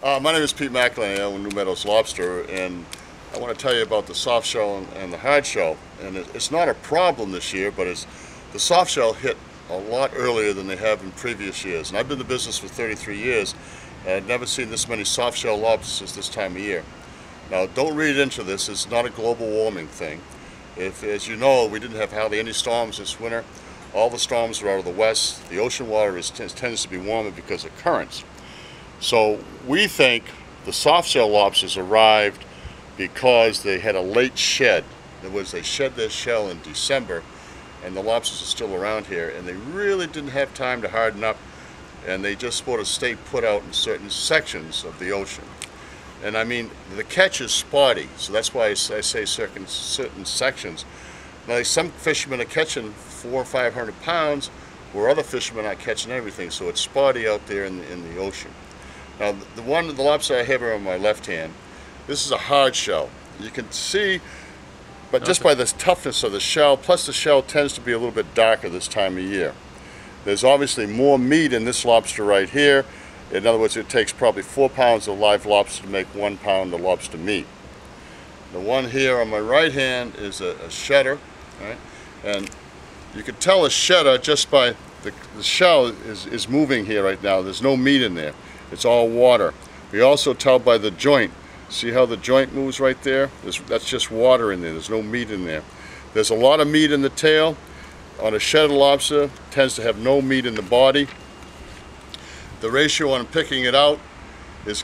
My name is McAleney. I own New Meadows Lobster, and I want to tell you about the soft shell and the hard shell. And it's not a problem this year, but the soft shell hit a lot earlier than they have in previous years. And I've been in the business for 33 years, and I've never seen this many soft shell lobsters this time of year. Now, don't read into this. It's not a global warming thing. As you know, we didn't have hardly any storms this winter. All the storms are out of the west. The ocean water tends to be warmer because of currents. So we think the soft shell lobsters arrived because they had a late shed. In other words, they shed their shell in December, and the lobsters are still around here, and they really didn't have time to harden up, and they just sort of stay put out in certain sections of the ocean. And I mean, the catch is spotty, so that's why I say certain sections. Now, some fishermen are catching 400 or 500 pounds, where other fishermen are catching everything, so it's spotty out there in the ocean. Now, the lobster I have here on my left hand, this is a hard shell. You can see, but just by the toughness of the shell, plus the shell tends to be a little bit darker this time of year. There's obviously more meat in this lobster right here. In other words, it takes probably 4 pounds of live lobster to make 1 pound of lobster meat. The one here on my right hand is a shedder, right? And you can tell a shedder just by the shell is moving here right now. There's no meat in there. It's all water. We also tell by the joint. See how the joint moves right there? That's just water in there. There's no meat in there. There's a lot of meat in the tail. On a shedder lobster, it tends to have no meat in the body. The ratio on picking it out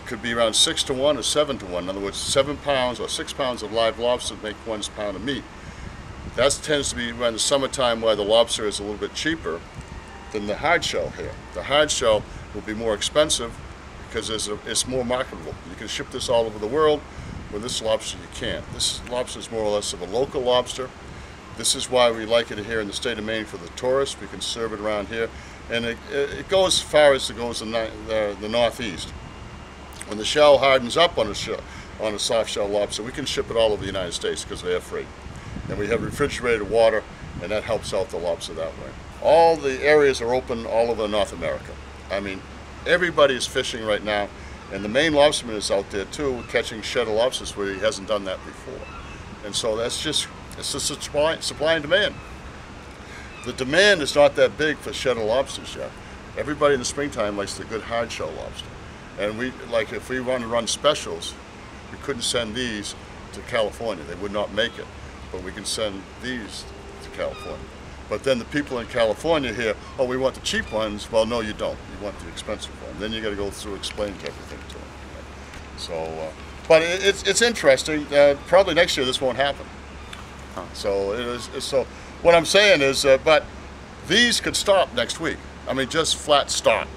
could be around 6 to 1 or 7 to 1. In other words, 7 pounds or 6 pounds of live lobster make 1 pound of meat. That tends to be around the summertime why the lobster is a little bit cheaper than the hard shell here. The hard shell will be more expensive because it's more marketable. You can ship this all over the world. With this lobster, you can't. This lobster is more or less of a local lobster. This is why we like it here in the state of Maine for the tourists. We can serve it around here. And it goes as far as it goes in the northeast. When the shell hardens up on a soft shell lobster, we can ship it all over the United States because they are free. And we have refrigerated water, and that helps out the lobster that way. All the areas are open all over North America. I mean, everybody is fishing right now, and the Maine lobsterman is out there too, catching shedder lobsters where he hasn't done that before. And so it's just supply and demand. The demand is not that big for shedder lobsters yet. Everybody in the springtime likes the good hard shell lobster. And if we want to run specials, we couldn't send these to California. They would not make it. But we can send these to California. But then the people in California here, oh, we want the cheap ones. Well, no, you don't. You want the expensive one. Then you got to go through explaining everything to them. So, but it's interesting. Probably next year this won't happen. So it is. So what I'm saying is, but these could stop next week. I mean, just flat stop.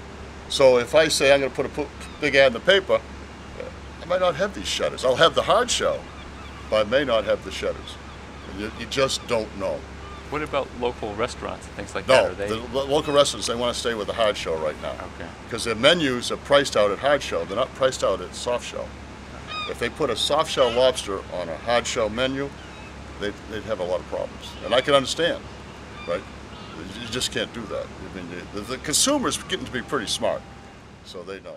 So if I say I'm going to put a big ad in the paper, I might not have these shutters. I'll have the hard shell, but I may not have the shutters. You just don't know. What about local restaurants and things like that? No, the local restaurants, they want to stay with the hard shell right now. Okay. Because their menus are priced out at hard shell. They're not priced out at soft shell. If they put a soft shell lobster on a hard shell menu, they'd have a lot of problems. And I can understand, right? You just can't do that. I mean, the consumer's getting to be pretty smart, so they know.